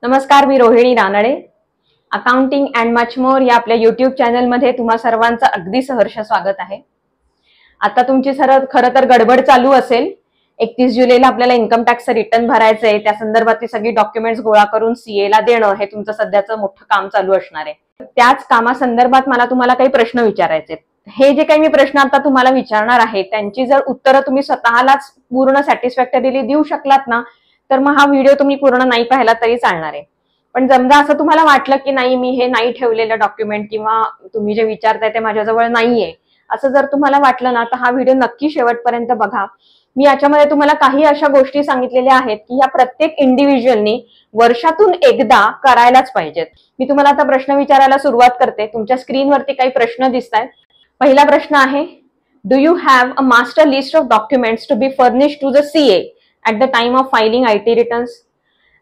नमस्कार, मी Rohini Ranade. Accounting and much more या आपल्या युट्यूब चॅनलमध्ये तुम्हा सर्वांचं अगदी सहर्ष स्वागत आहे. आता तुमची खरं तर गडबड चालू असेल. 31 जुलैला आपल्याला इन्कम टॅक्सचं रिटर्न भरायचं आहे. त्या संदर्भातली सगळी डॉक्युमेंट्स गोळा करून सीए ला देणं हे तुमचं सध्याचं मोठं काम चालू असणार आहे. त्याच कामासंदर्भात मला तुम्हाला काही प्रश्न विचारायचे. हे जे काही मी प्रश्न आता तुम्हाला विचारणार आहे त्यांची जर उत्तरं तुम्ही स्वतःलाच पूर्ण सॅटिस्फॅक्टरीली देऊ शकलात ना, तर मग हा व्हिडिओ तुम्ही पूर्ण नाही पाहिला तरी चालणार आहे. पण समजा असं तुम्हाला वाटलं की नाही, मी हे नाही ठेवलेलं डॉक्युमेंट किंवा तुम्ही जे विचारताय ते माझ्याजवळ नाहीये, असं जर तुम्हाला वाटलं ना, तर हा व्हिडिओ नक्की शेवटपर्यंत बघा. मी याच्यामध्ये तुम्हाला काही अशा गोष्टी सांगितलेल्या आहेत की या प्रत्येक इंडिव्हिज्युअलनी वर्षातून एकदा करायलाच पाहिजेत. मी तुम्हाला आता प्रश्न विचारायला सुरुवात करते. तुमच्या स्क्रीनवरती काही प्रश्न दिसत आहेत. पहिला प्रश्न आहे, do you have a master list of documents to be furnished to the CA at the time of filing IT returns?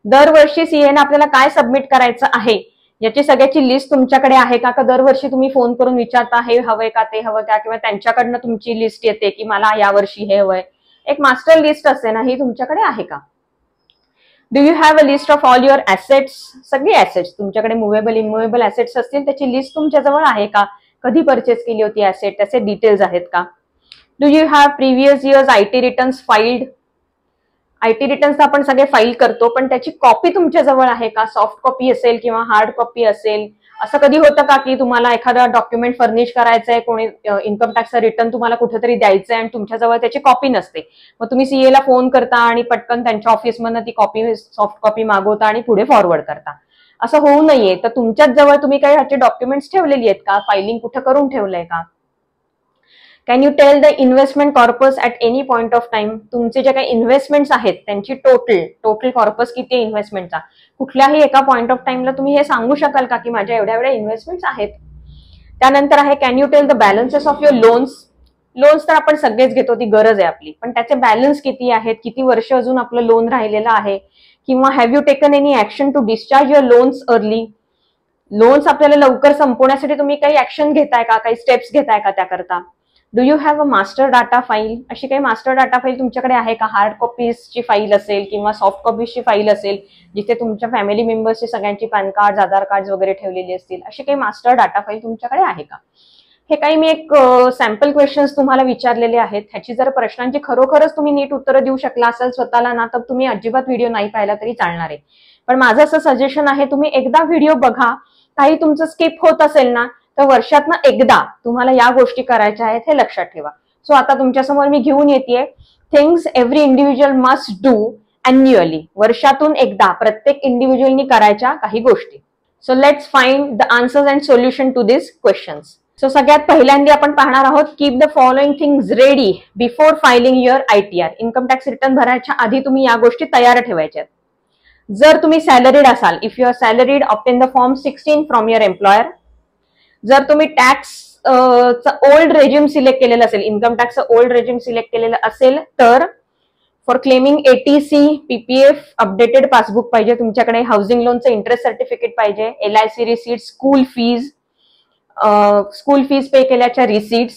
दरवर्षी सीएने आपल्याला काय सबमिट करायचं आहे याची सगळ्याची लिस्ट तुमच्याकडे आहे का? दरवर्षी तुम्ही फोन करून विचारता हे हवंय का, ते हवं का, किंवा त्यांच्याकडनं तुमची लिस्ट येते की मला यावर्षी हे हवंय, एक मास्टर लिस्ट असते ना, ही तुमच्याकडे आहे का? Do you have a list of all your assets? सगळे ऍसेट्स तुमच्याकडे मुव्हेबल इमूव्हेबल ऍसेट्स असतील त्याची लिस्ट तुमच्याजवळ आहे का? कधी परचेस केली होती ऍसेट, त्याचे डिटेल्स आहेत का? Do you have previous years IT returns filed? IT returns आपण सगळे फाईल करतो, पण त्याची कॉपी तुमच्याजवळ आहे का? सॉफ्ट कॉपी असेल किंवा हार्ड कॉपी असेल. असं कधी होतं का की तुम्हाला एखादा डॉक्युमेंट फर्निश करायचंय, कोणी इन्कम टॅक्सचा रिटर्न तुम्हाला कुठेतरी द्यायचंय आणि तुमच्याजवळ त्याची कॉपी नसते, मग तुम्ही सीए ला फोन करता आणि पटकन त्यांच्या ऑफिसमधनं ती कॉपी, सॉफ्ट कॉपी मागवता आणि पुढे फॉरवर्ड करता. असं होऊ नये, तर तुमच्याच जवळ तुम्ही काही ह्याचे डॉक्युमेंट्स ठेवलेली आहेत का? फायलिंग कुठे करून ठेवलंय का? Can you tell the investment corpus at any point of time? तुमचे जे काही इन्व्हेस्टमेंट्स आहेत त्यांची टोटल कॉर्पस किती आहे इन्व्हेस्टमेंटचा, कुठल्याही एका पॉइंट ऑफ टाइमला तुम्ही हे सांगू शकाल का की माझ्या एवढ्या इन्व्हेस्टमेंट्स आहेत? त्यानंतर आहे, can you tell the balances of your loans? Loans तर आपण सगळेच घेतो, ती गरज आहे आपली, पण त्याचे बॅलन्स किती आहेत, किती वर्ष अजून आपलं लोन राहिलेलं आहे, किंवा have you taken any action to discharge your loans early? Loans आपल्याला लवकर संपवण्यासाठी तुम्ही काही ऍक्शन घेताय का, काही स्टेप्स घेताय का त्याकरता? Do you have a master data file? अशी काही मास्टर डाटा फाईल तुमच्याकडे आहे का? हार्ड कॉपीजची फाईल असेल किंवा सॉफ्ट कॉपीजची फाईल असेल, जिथे तुमच्या फॅमिली मेंबर्सची सगळ्यांची पॅन कार्ड, आधार कार्ड वगैरे ठेवलेली असतील, अशी काही मास्टर डाटा फाईल तुमच्याकडे आहे का? हे काही मी एक सॅम्पल क्वेश्चन्स तुम्हाला विचारलेले आहेत. ह्याची जर प्रश्नांची खरोखरच तुम्ही नीट उत्तरं देऊ शकला असेल स्वतःला ना, तर तुम्ही अजिबात व्हिडिओ नाही पाहिला तरी चालणार आहे. पण माझं असं सजेशन आहे, तुम्ही एकदा व्हिडिओ बघा. काही तुमचं स्किप होत असेल ना, तर वर्षातनं एकदा तुम्हाला या गोष्टी करायच्या आहेत, हे लक्षात ठेवा. सो आता तुमच्यासमोर मी घेऊन येते things every individual must do annually. वर्षातून एकदा प्रत्येक इंडिव्हिज्युअलनी करायच्या काही गोष्टी. So let's find the answers and solution to this questions. So सगळ्यात पहिल्यांदा आपण पाहणार आहोत, keep the following things ready before filing your ITR. Income tax return भरायच्या आधी तुम्ही या गोष्टी तयार ठेवायच्या. जर तुम्ही सॅलरीड असाल, if you are salaried, obtain the form 16 from your employer. जर तुम्ही टॅक्स ओल्ड रेजिम सिलेक्ट केलेलं असेल, इन्कम टॅक्सचं ओल्ड रेजिम सिलेक्ट केलेलं असेल, तर for claiming ATC, PPF, updated passbook पाहिजे तुमच्याकडे, हाऊसिंग लोनचं इंटरेस्ट सर्टिफिकेट पाहिजे, LIC receipt, school fees pay केल्याच्या receipts,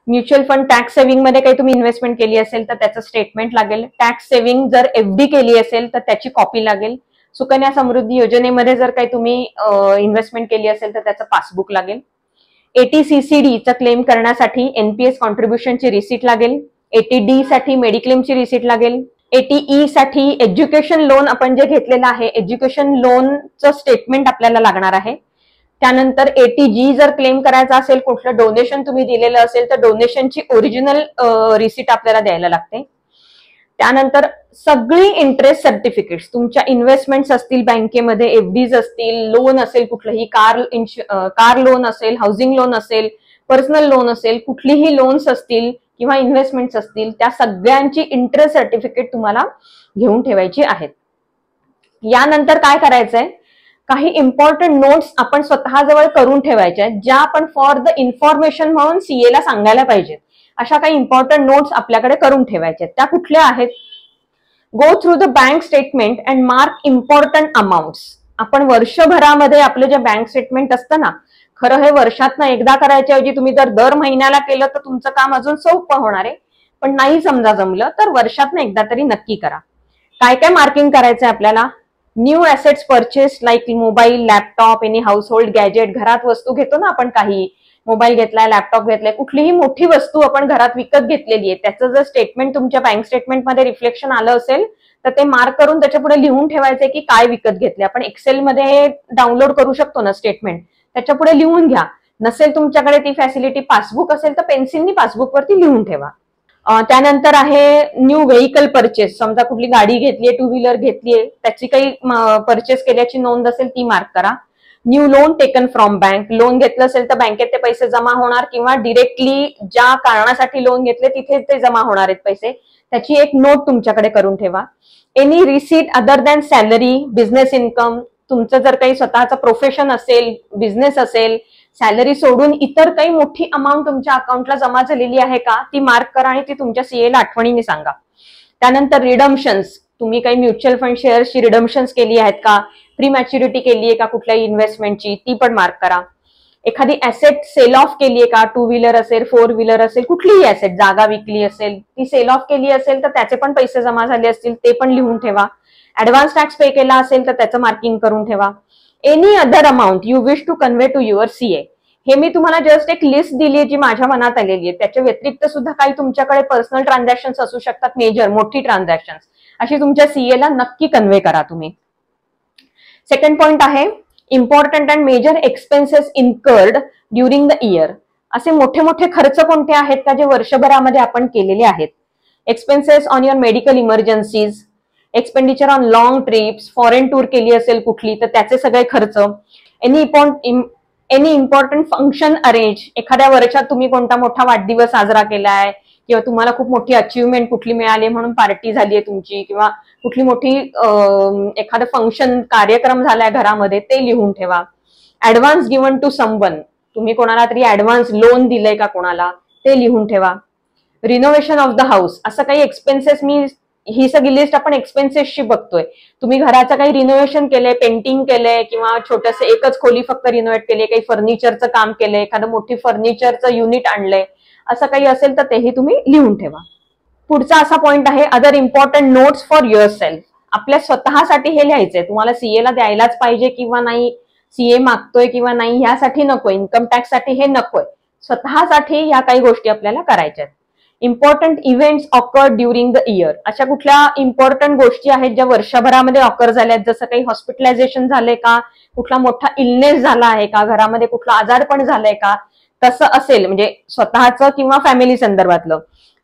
mutual fund tax saving मध्ये काही तुम्ही इन्व्हेस्टमेंट केली असेल तर त्याचं स्टेटमेंट लागेल, टॅक्स सेव्हिंग जर एफडी केली असेल तर त्याची कॉपी लागेल, सुकन्या समृद्धी योजनेमध्ये जर काही तुम्ही इन्व्हेस्टमेंट केली असेल तर त्याचं पासबुक लागेल, एटीसीसीडीचा क्लेम करण्यासाठी एनपीएस कॉन्ट्रीब्युशनची रिसीट लागेल, एटीडी साठी मेडिक्लेमची रिसीट लागेल, एटीई साठी एज्युकेशन लोन आपण जे घेतलेलं आहे, एज्युकेशन लोनचं स्टेटमेंट आपल्याला लागणार आहे. त्यानंतर एटीजी जर क्लेम करायचा असेल, कुठलं डोनेशन तुम्ही दिलेलं असेल तर डोनेशनची ओरिजिनल रिसीट आपल्याला द्यायला लागते. त्यानंतर सगळी इंटरेस्ट सर्टिफिकेट्स, तुमच्या इन्व्हेस्टमेंट्स असतील बँकेमध्ये, एफडीज असतील, लोन असेल कुठलंही, कार लोन असेल, हाऊसिंग लोन असेल, पर्सनल लोन असेल, कुठलीही लोन्स असतील किंवा इन्व्हेस्टमेंट्स असतील, त्या सगळ्यांची इंटरेस्ट सर्टिफिकेट तुम्हाला घेऊन ठेवायची आहेत. यानंतर काय करायचंय, काही इम्पॉर्टंट नोट्स आपण स्वतःजवळ करून ठेवायच्या, ज्या आपण फॉर द इन्फॉर्मेशन म्हणून सीए ला सांगायला पाहिजेत. अशा काही इम्पॉर्टंट नोट्स आपल्याकडे करून ठेवायचे. त्या कुठल्या आहेत? Go through the bank statement and mark important amounts. आपण वर्षभरामध्ये आपलं जे बँक स्टेटमेंट असतं ना, खरं हे वर्षातनं एकदा करायच्या ऐवजी तुम्ही जर दर महिन्याला केलं तर तुमचं काम अजून सोपं होणार आहे. पण नाही समजा जमलं तर वर्षातनं एकदा तरी नक्की करा. काय काय मार्किंग करायचंय आपल्याला? New assets purchase like mobile, laptop, any household gadget, घरात वस्तू घेतो ना आपण, काही मोबाईल घेतलाय, लॅपटॉप घेतलाय, कुठलीही मोठी वस्तू आपण घरात विकत घेतलेली आहे, त्याचं जर स्टेटमेंट तुमच्या बँक स्टेटमेंटमध्ये रिफ्लेक्शन आलं असेल तर ते मार्क करून त्याच्या पुढे लिहून ठेवायचंय की काय विकत घेतले. आपण एक्सेलमध्ये डाउनलोड करू शकतो ना स्टेटमेंट, त्याच्या पुढे लिहून घ्या. नसेल तुमच्याकडे ती फॅसिलिटी, पासबुक असेल तर पेन्सिलनी पासबुकवरती लिहून ठेवा. त्यानंतर आहे न्यू व्हेकल परचेस. समजा कुठली गाडी घेतलीये, टू व्हीलर घेतलीये, त्याची काही परचेस केल्याची नोंद असेल ती मार्क करा. New loan taken from bank. Loan घेतलं असेल तर बँकेत ते पैसे जमा होणार किंवा डिरेक्टली ज्या कारणासाठी लोन घेतले तिथे ते जमा होणार आहेत पैसे, त्याची एक नोट तुमच्याकडे करून ठेवा. Any receipt other than salary, business income. तुमचं जर काही स्वतःचं प्रोफेशन असेल, बिझनेस असेल, सॅलरी सोडून इतर काही मोठी अमाऊंट तुमच्या अकाउंटला जमा झालेली आहे का ती मार्क करा आणि ती तुमच्या सीएला आठवणीने सांगा. त्यानंतर रिडम्शन्स. तुम्ही काही म्युच्युअल फंड शेअर्सची रिडम्शन्स केली आहेत का, प्री मॅच्युरिटी केली आहे का कुठल्याही इन्व्हेस्टमेंटची, ती पण मार्क करा. एखादी ऍसेट सेल ऑफ केली आहे का, टू व्हीलर असेल, फोर व्हीलर असेल, कुठलीही ऍसेट, जागा विकली असेल, ती सेल ऑफ केली असेल तर त्याचे पण पैसे जमा झाले असतील ते पण लिहून ठेवा. ऍडव्हान्स टॅक्स पे केला असेल तर त्याचं मार्किंग करून ठेवा. Any other amount you wish to convey to your CA. हे मी तुम्हाला जस्ट एक लिस्ट दिली आहे जी माझ्या मनात आलेली आहे. त्याच्या व्यतिरिक्त सुद्धा काही तुमच्याकडे पर्सनल ट्रान्झॅक्शन्स असू शकतात, मेजर मोठी ट्रान्झॅक्शन्स, अशी तुमच्या सीएला नक्की कन्वे करा तुम्ही. सेकंड पॉइंट आहे important and major expenses incurred during the year. असे मोठे मोठे खर्च कोणते आहेत का जे वर्षभरामध्ये आपण केलेले आहेत. Expenses on your medical emergencies, expenditure on long trips, foreign tour केली असेल कुठली तर त्याचे सगळे खर्च. Any important function arrange. एखाद्या वर्षात तुम्ही कोणता मोठा वाढदिवस साजरा केलाय किंवा तुम्हाला खूप मोठी अचीवमेंट कुठली मिळाली म्हणून पार्टी झाली आहे तुमची, किंवा कुठली मोठी एखादं फंक्शन, कार्यक्रम झालाय घरामध्ये, ते लिहून ठेवा. Advance given to someone. तुम्ही कोणाला तरी ऍडव्हान्स लोन दिलंय का कोणाला, ते लिहून ठेवा. Renovation of the house. असं काही एक्सपेन्सेस, ही सगळी लिस्ट आपण एक्सपेन्सेसची बघतोय. तुम्ही घराचं काही रिनोव्हेशन केलंय, पेंटिंग केलंय किंवा छोटंसं एकच खोली फक्त रिनोव्हेट केली, काही फर्निचरचं काम केलंय, एखादं मोठी फर्निचरचं युनिट आणलंय, असं काही असेल तर तेही तुम्ही लिहून ठेवा. पुढचा असा पॉइंट आहे other important notes for your self. आपल्या स्वतःसाठी हे लिहायचंय. तुम्हाला सीएला द्यायलाच पाहिजे किंवा नाही, सीए मागतोय किंवा नाही ह्यासाठी नकोय, इन्कम टॅक्स साठी हे नकोय, स्वतःसाठी ह्या काही गोष्टी आपल्याला करायच्या आहेत. Important events occur during the year. अशा कुठल्या इम्पॉर्टंट गोष्टी आहेत ज्या वर्षभरामध्ये ऑकर झाल्यात, जसं काही हॉस्पिटलायझेशन झालंय का, कुठला मोठा इलनेस झाला आहे का, घरामध्ये कुठला आजारपण झालंय का, तसं असेल म्हणजे स्वतःचं किंवा फॅमिली संदर्भातलं,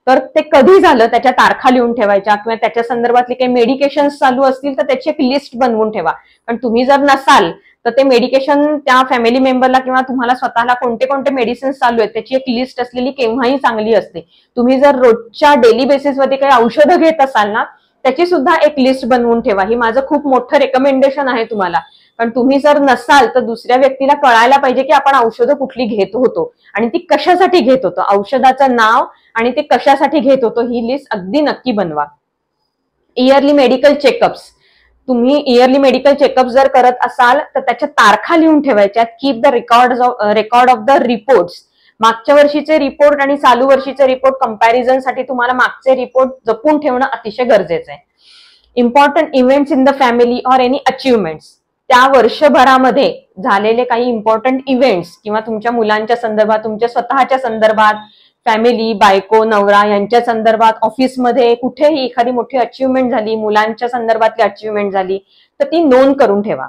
तर ते कधी झालं त्याच्या तारखा लिहून ठेवायच्या, किंवा त्याच्या संदर्भातले काही मेडिकेशन्स चालू असतील तर त्याची एक लिस्ट बनवून ठेवा. पण तुम्ही जर नसाल तर ते मेडिकेशन त्या फॅमिली मेंबरला किंवा तुम्हाला स्वतःला कोणते कोणते मेडिसिन्स चालू आहेत त्याची एक लिस्ट असलेली केव्हाही चांगली असते. तुम्ही जर रोजच्या डेली बेसिसवरती काही औषधं घेत असाल ना, त्याची सुद्धा एक लिस्ट बनवून ठेवा. ही माझं खूप मोठं रेकमेंडेशन आहे तुम्हाला. पण तुम्ही जर नसाल तर दुसऱ्या व्यक्तीला कळायला पाहिजे की आपण औषधं कुठली घेत होतो आणि ती कशासाठी घेत होतो, औषधाचं नाव आणि ते कशासाठी घेत होतो, ही लिस्ट अगदी नक्की बनवा. Yearly medical checkups. तुम्ही इयरली मेडिकल चेकअप जर करत असाल तर त्याच्या तारखा लिहून ठेवायच्या. Keep the record of the reports. मागच्या वर्षीचे रिपोर्ट आणि चालू वर्षीचे रिपोर्ट कंपॅरिझनसाठी तुम्हाला मागचे रिपोर्ट जपून ठेवणं अतिशय गरजेचं आहे. Important events in the family or any achievements. त्या वर्षभरामध्ये झालेले काही इम्पॉर्टंट इव्हेंट्स किंवा तुमच्या मुलांच्या संदर्भात, तुमच्या स्वतःच्या संदर्भात, फॅमिली, बायको, नवरा यांच्या संदर्भात, ऑफिसमध्ये कुठेही एखादी मोठी अचीवमेंट झाली, मुलांच्या संदर्भातली अचीवमेंट झाली तर ती नोंद करून ठेवा.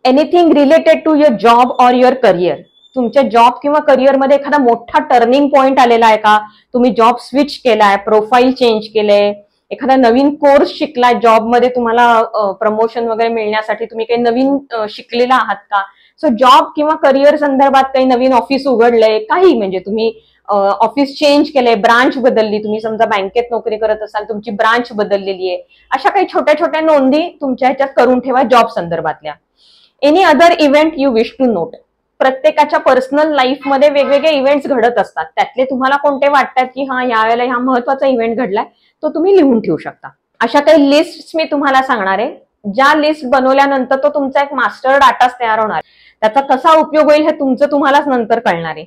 Anything related to your job or your career. तुमच्या जॉब किंवा करिअरमध्ये एखादा मोठा टर्निंग पॉइंट आलेला आहे का, तुम्ही जॉब स्विच केलाय, प्रोफाईल चेंज केलंय, एखादा नवीन कोर्स शिकलाय, जॉबमध्ये तुम्हाला प्रमोशन वगैरे मिळण्यासाठी तुम्ही काही नवीन शिकलेला आहात का. सो जॉब किंवा करिअर संदर्भात काही नवीन ऑफिस उघडलंय, काही म्हणजे तुम्ही ऑफिस चेंज केलंय, ब्रांच बदलली, तुम्ही समजा बँकेत नोकरी करत असाल तुमची ब्रांच बदललेली आहे, अशा काही छोट्या छोट्या नोंदी तुमच्या ह्याच्यात करून ठेवा जॉब संदर्भातल्या. Any other event you wish to note. प्रत्येकाच्या पर्सनल लाईफमध्ये वेगवेगळे इव्हेंट्स घडत असतात, त्यातले तुम्हाला कोणते वाटतात की हा यावेळेला हा महत्वाचा इव्हेंट घडलाय, तो तुम्ही लिहून ठेवू शकता. अशा काही लिस्ट मी तुम्हाला सांगणार आहे, ज्या लिस्ट बनवल्यानंतर तो तुमचा एक मास्टर डाटाच तयार होणार. त्याचा कसा उपयोग होईल हे तुमचं तुम्हालाच नंतर कळणार आहे.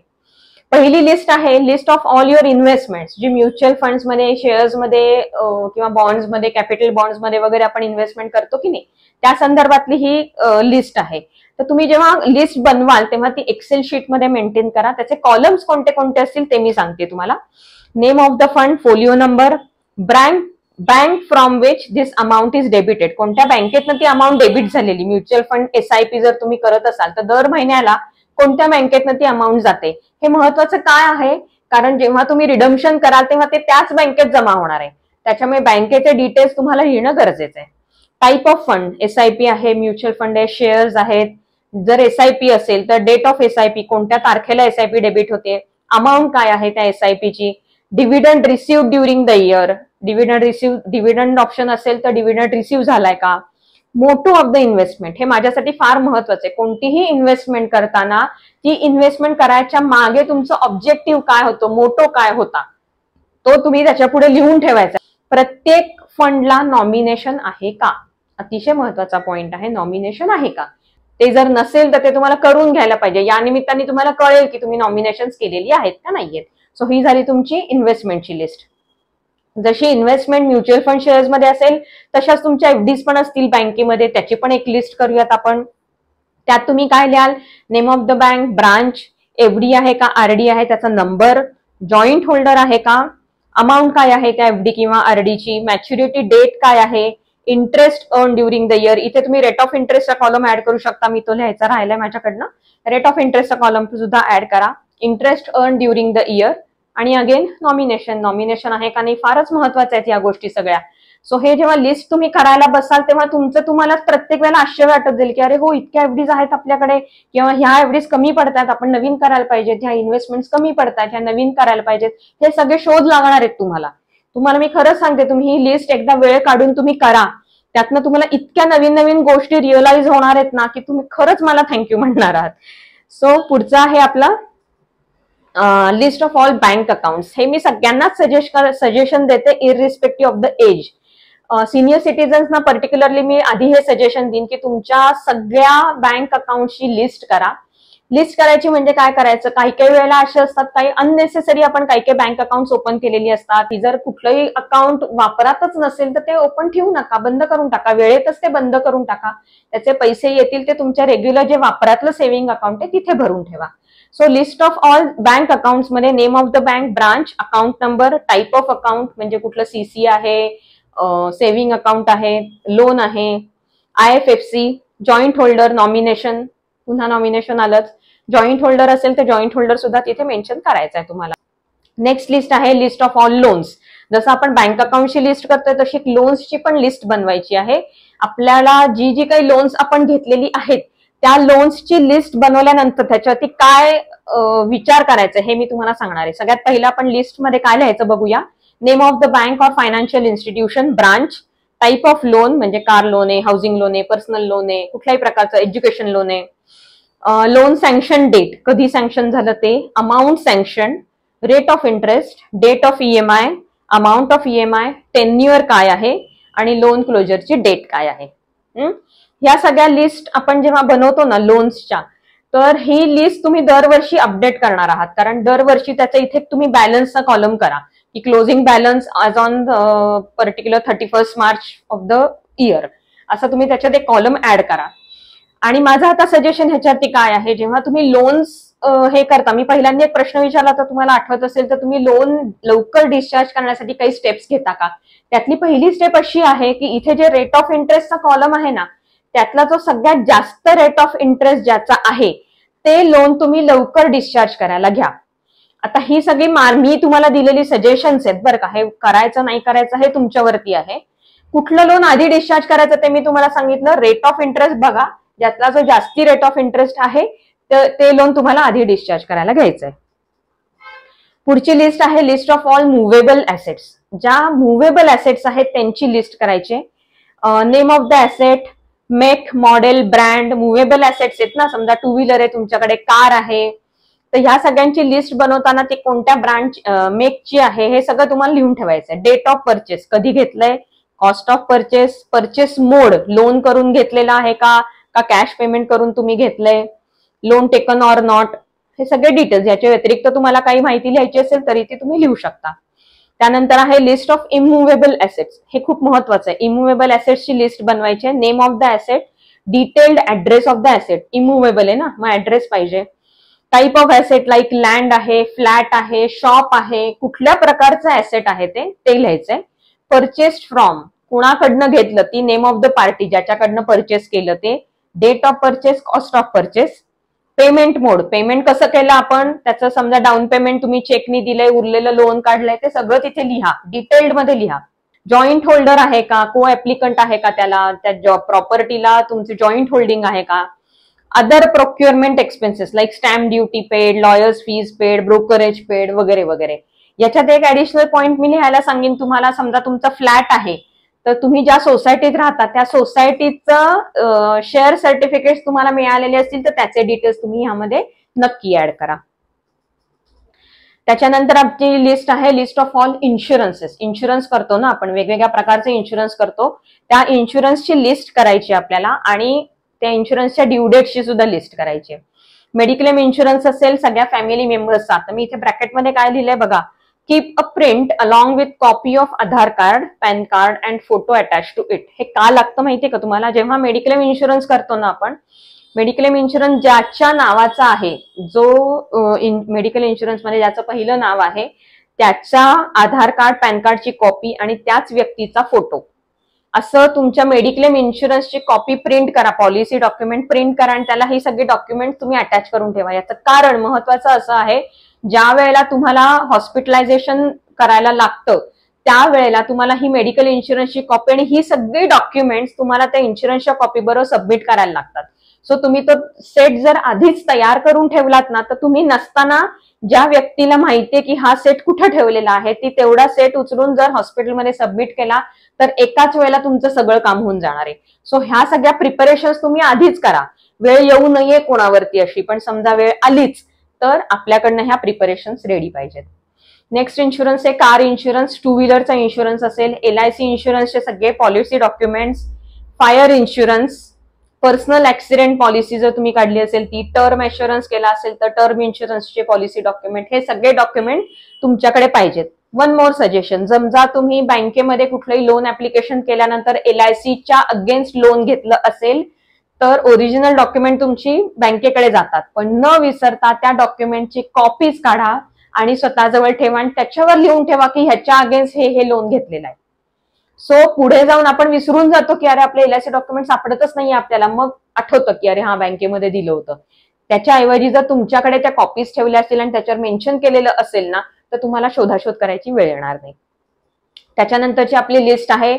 पहिली लिस्ट आहे list of all your investments, जी म्युच्युअल फंड्स मध्ये, शेअर्स मध्ये किंवा बॉन्ड्स मध्ये, कॅपिटल बॉन्ड्स मध्ये वगैरे आपण इन्व्हेस्टमेंट करतो की नाही, त्या संदर्भातली ही लिस्ट आहे. तर तुम्ही जेव्हा लिस्ट बनवाल तेव्हा ती एक्सेल शीट मध्ये मेंटेन करा. त्याचे कॉलम्स कोणते कोणते असतील ते मी सांगते तुम्हाला. Name of the fund, folio number, bank from which this amount is debited, कोणत्या बँकेतनं ती अमाऊंट डेबिट झालेली. म्युच्युअल फंड SIP जर तुम्ही करत असाल तर दर महिन्याला कोणत्या बँकेतनं ती अमाऊंट जाते. हे महत्वाचं काय आहे, कारण जेव्हा तुम्ही रिडम्शन कराल तेव्हा ते त्याच बँकेत जमा होणार आहे. त्याच्यामुळे बँकेचे डिटेल्स तुम्हाला लिहिणं गरजेचं आहे. टाईप ऑफ फंड, SIP आहे, म्युच्युअल फंड आहे, शेअर्स आहेत. जर SIP असेल तर डेट ऑफ SIP, कोणत्या तारखेला SIP डेबिट होते, अमाऊंट काय आहे त्या SIP ची, dividend receive during the year, dividend option असेल तर डिव्हिडंड रिसिव्ह झालाय का, मोटो ऑफ द इन्व्हेस्टमेंट, हे माझ्यासाठी फार महत्वाचं आहे. कोणतीही इन्व्हेस्टमेंट करताना ती इन्व्हेस्टमेंट करायच्या मागे तुमचं ऑब्जेक्टिव्ह काय होतं, मोटो काय होता, तो तुम्ही त्याच्या पुढे लिहून ठेवायचा. प्रत्येक फंडला नॉमिनेशन आहे का, अतिशय महत्वाचा पॉइंट आहे, नॉमिनेशन आहे का. ते जर नसेल तर ते तुम्हाला करून घ्यायला पाहिजे. या निमित्ताने तुम्हाला कळेल की तुम्ही नॉमिनेशन केलेली आहेत का नाहीयेत. सो ही झाली तुमची इन्व्हेस्टमेंटची लिस्ट. जशी इन्व्हेस्टमेंट म्युच्युअल फंड शेअर्स मध्ये असेल तशाच तुमच्या FDs पण असतील बँकेमध्ये, त्याची पण एक लिस्ट करूयात आपण. त्यात तुम्ही काय लिहाल, name of the bank, branch, FD आहे का RD आहे, त्याचा नंबर, जॉईंट होल्डर आहे का, अमाऊंट काय आहे त्या FD किंवा RD ची, मॅच्युरिटी डेट काय आहे, interest earn during the year. इथे तुम्ही रेट ऑफ इंटरेस्टचा कॉलम ऍड करू शकता, मी तो लिहायचा राहिलाय माझ्याकडनं. रेट ऑफ इंटरेस्टचा कॉलम सुद्धा ऍड करा, interest earn during the year, आणि अगेन नॉमिनेशन आहे का नाही, फारच महत्वाच्या आहेत या गोष्टी सगळ्या. सो हे जेव्हा लिस्ट तुम्ही करायला बसाल तेव्हा तुम्हाला प्रत्येक वेळेला आश्चर्य वाटत जाईल की अरे हो, इतक्या FDs आहेत आपल्याकडे, किंवा ह्या FDs कमी पडतात, आपण नवीन करायला पाहिजेत, ह्या इन्व्हेस्टमेंट्स कमी पडतात, ह्या नवीन करायला पाहिजेत. हे सगळे शोध लागणार आहेत तुम्हाला मी खरंच सांगते, तुम्ही ही लिस्ट एकदा वेळ काढून तुम्ही करा, त्यातनं तुम्हाला इतक्या नवीन नवीन गोष्टी रिअलाइज होणार आहेत ना की तुम्ही खरंच मला थँक्यू म्हणणार आहात. सो पुढचा आहे आपला list of all bank accounts. हे मी सगळ्यांनाच सजेशन देते irrespective of the age. Senior सिटीजन्सना पर्टिक्युलरली मी आधी हे सजेशन देईन की तुमच्या सगळ्या बँक अकाउंटची लिस्ट करा. लिस्ट करायची म्हणजे काय करायचं, काही काही वेळेला असे असतात, काही अननेसेसरी आपण काही बँक अकाउंट ओपन केलेली असतात. ती जर कुठलंही अकाउंट वापरातच नसेल तर ते ओपन ठेवू नका, बंद करून टाका, वेळेतच ते बंद करून टाका. त्याचे पैसे येतील ते तुमच्या रेग्युलर जे वापरातलं सेव्हिंग अकाउंट आहे तिथे भरून ठेवा. So list of all bank accounts मध्ये name of the bank, branch, account number, type of account म्हणजे कुठलं CC आहे, सेव्हिंग अकाउंट आहे, लोन आहे, IFSC, जॉईंट होल्डर, नॉमिनेशन, पुन्हा नॉमिनेशन आलंच. जॉईंट होल्डर असेल तर जॉईंट होल्डर सुद्धा तिथे मेन्शन करायचं आहे तुम्हाला. नेक्स्ट लिस्ट आहे लिस्ट ऑफ ऑल लोन्स. जसं आपण बँक अकाउंटची लिस्ट करतोय तशी लोन्सची पण लिस्ट बनवायची आहे. आपल्याला जी काही लोन्स आपण घेतलेली आहेत त्या लोन्सची लिस्ट बनवल्यानंतर त्याच्यावरती काय विचार करायचा हे मी तुम्हाला सांगणार आहे. सगळ्यात पहिला आपण लिस्ट मध्ये काय लिहायचं बघूया. Name of the bank or financial institution, branch, type of loan म्हणजे कार लोन आहे, हाऊसिंग लोन आहे, पर्सनल लोन आहे, कुठल्याही प्रकारचं एज्युकेशन लोन आहे, लोन सँक्शन डेट, कधी सँक्शन झालं ते, amount sanction, rate of interest, date of EMI, amount of EMI, tenure काय आहे आणि लोन क्लोजरची डेट काय आहे. ह्या सगळ्या लिस्ट आपण जेव्हा बनवतो ना लोन्सच्या, तर ही लिस्ट तुम्ही दरवर्षी अपडेट करणार आहात, कारण दरवर्षी त्याचा इथे तुम्ही बॅलन्सचा कॉलम करा की closing balance as on particular 31 March of the year, असं तुम्ही त्याच्यात एक कॉलम ऍड करा. आणि माझं आता सजेशन ह्याच्यावरती काय आहे, जेव्हा तुम्ही लोन्स हे करता, मी पहिल्यांदा एक प्रश्न विचारला तर तुम्हाला आठवत असेल तर तुम्ही लोन लवकर डिस्चार्ज करण्यासाठी काही स्टेप्स घेता का. त्यातली पहिली स्टेप अशी आहे की इथे जे रेट ऑफ इंटरेस्टचा कॉलम आहे ना, त्यातला जो सगळ्यात जास्त रेट ऑफ इंटरेस्ट ज्याचा आहे ते लोन तुम्ही लवकर डिस्चार्ज करायला घ्या. आता ही सगळी मी तुम्हाला दिलेली सजेशन्स आहेत बरं का, हे करायचं नाही करायचं हे तुमच्यावरती आहे. कुठलं लोन आधी डिस्चार्ज करायचं ते मी तुम्हाला सांगितलं. रेट ऑफ इंटरेस्ट बघा, ज्यातला जो जास्ती रेट ऑफ इंटरेस्ट आहे ते लोन तुम्हाला आधी डिस्चार्ज करायला घ्यायचंय. पुढची लिस्ट आहे list of all movable assets. ज्या मुव्हेबल ऍसेट्स आहेत त्यांची लिस्ट करायची. Name of the asset, make, model, brand, movable assets आहेत ना, समजा 2 व्हीलर आहे तुमच्याकडे, कार आहे, तर ह्या सगळ्यांची लिस्ट बनवताना ते कोणत्या ब्रँड मेकची आहे हे सगळं तुम्हाला लिहून ठेवायचं. डेट ऑफ परचेस, कधी घेतलंय, cost of purchase, purchase mode, loan करून घेतलेला आहे का कॅश पेमेंट करून तुम्ही घेतलंय, लोन टेकन ऑर नॉट, हे सगळे डिटेल्स. याच्या व्यतिरिक्त तुम्हाला काही माहिती लिहायची असेल तरी ती तुम्ही लिहू शकता. त्यानंतर आहे लिस्ट ऑफ इमूव्हेबल ऍसेट्स. हे खूप महत्वाचं आहे. इमूव्हेबल ऍसेट्सची लिस्ट बनवायची आहे. Name of the asset, detailed address of the asset. Immovable आहे ना, मग ऍड्रेस पाहिजे. Type of asset like land आहे, फ्लॅट आहे, शॉप आहे, कुठल्या प्रकारचं ऍसेट आहे ते लिहायचंय. परचेस्ड फ्रॉम, कुणाकडनं घेतलं, ती नेम ऑफ द पार्टी, ज्याच्याकडनं परचेस केलं ते. Date of purchase, cost of purchase. Payment mode, payment कसं केलं आपण, त्याचं समजा डाऊन पेमेंट तुम्ही चेकनी दिलंय, उरलेलं लोन काढलंय, ते सगळं तिथे लिहा, डिटेल्ड मध्ये लिहा. जॉईंट होल्डर आहे का, को ऍप्लिकंट आहे का, त्याला त्या प्रॉपर्टीला तुमचे जॉईंट होल्डिंग आहे का. Other procurement expenses like stamp duty paid, lawyers fees paid, brokerage paid वगैरे वगैरे. याच्यात एक ऍडिशनल पॉईंट मी लिहायला सांगेन तुम्हाला. समजा तुमचा फ्लॅट आहे, तर तुम्ही ज्या सोसायटीत राहता त्या सोसायटीचं शेअर सर्टिफिकेट तुम्हाला मिळालेले असतील तर त्याचे डिटेल्स तुम्ही ह्यामध्ये नक्की ऍड करा. त्याच्यानंतर आपली लिस्ट आहे लिस्ट ऑफ ऑल इन्शुरन्सेस. इन्शुरन्स करतो ना आपण, वेगवेगळ्या प्रकारचे इन्शुरन्स करतो, त्या इन्शुरन्सची लिस्ट करायची आपल्याला आणि त्या इन्शुरन्सच्या ड्यू डेटची सुद्धा लिस्ट करायची. मेडिक्लेम इन्शुरन्स असेल सगळ्या फॅमिली मेंबर्सचा. तर मी इथे ब्रॅकेटमध्ये काय लिहिलंय बघा, keep a print along with copy of Aadhaar card, PAN card and photo attach to it. हे का लागतं माहितीये का तुम्हाला, जेव्हा मेडिक्लेम इन्शुरन्स करतो ना आपण, मेडिक्लेम इन्शुरन्स ज्याच्या नावाचा आहे, जो मेडिकल इन्शुरन्स मध्ये ज्याचं पहिलं नाव आहे, त्याचा आधार कार्ड, पॅन कार्डची कॉपी आणि त्याच व्यक्तीचा फोटो, असं तुमच्या मेडिक्लेम इन्शुरन्सची कॉपी प्रिंट करा, पॉलिसी डॉक्युमेंट प्रिंट करा आणि त्याला ही सगळी डॉक्युमेंट तुम्ही अटॅच करून ठेवा. याचं कारण महत्वाचं असं आहे, ज्या वेळेला तुम्हाला हॉस्पिटलायझेशन करायला लागतं त्यावेळेला तुम्हाला ही मेडिकल इन्शुरन्सची कॉपी आणि ही सगळी डॉक्युमेंट्स तुम्हाला त्या इन्शुरन्सच्या कॉपी बरोबर सबमिट करायला लागतात. सो तुम्ही तो सेट जर आधीच तयार करून ठेवलात ना, तर तुम्ही नसताना ज्या व्यक्तीला माहितीये की हा सेट कुठं ठेवलेला आहे, ती तेवढा सेट उचलून जर हॉस्पिटलमध्ये सबमिट केला तर एकाच वेळेला तुमचं सगळं काम होऊन जाणार आहे. सो ह्या सगळ्या प्रिपरेशन्स तुम्ही आधीच करा. वेळ येऊ नये कोणावरती अशी, पण समजा वेळ आलीच तर आपल्याकडनं ह्या प्रिपरेशन्स रेडी पाहिजेत. नेक्स्ट इन्शुरन्स आहे कार इन्शुरन्स, टू व्हीलरचा इन्शुरन्स असेल, LIC इन्शुरन्सचे सगळे policy documents, fire insurance, personal accident policy जर तुम्ही काढली असेल ती, टर्म इन्शुरन्स केला असेल तर टर्म इन्शुरन्सचे पॉलिसी डॉक्युमेंट, हे सगळे डॉक्युमेंट तुमच्याकडे पाहिजेत. वन मोर सजेशन, समजा तुम्ही बँकेमध्ये कुठलंही लोन ऍप्लिकेशन केल्यानंतर LICच्या अगेन्स्ट लोन घेतलं असेल तर ओरिजिनल डॉक्युमेंट तुमची बँकेकडे जातात, पण न विसरता त्या डॉक्युमेंटची कॉपीज काढा आणि स्वतःजवळ ठेवा आणि त्याच्यावर लिहून ठेवा की ह्याच्या अगेन्स्ट हे लोन घेतलेलं आहे. सो पुढे जाऊन आपण विसरून जातो की अरे आपले LIC डॉक्युमेंट सापडतच नाहीये आपल्याला, मग आठवतं की अरे हा बँकेमध्ये दिलं होतं. त्याच्याऐवजी जर तुमच्याकडे त्या कॉपीज ठेवल्या असतील आणि त्याच्यावर मेन्शन केलेलं असेल ना, तर तुम्हाला शोधाशोध करायची वेळ येणार नाही. त्याच्यानंतरची आपली लिस्ट आहे,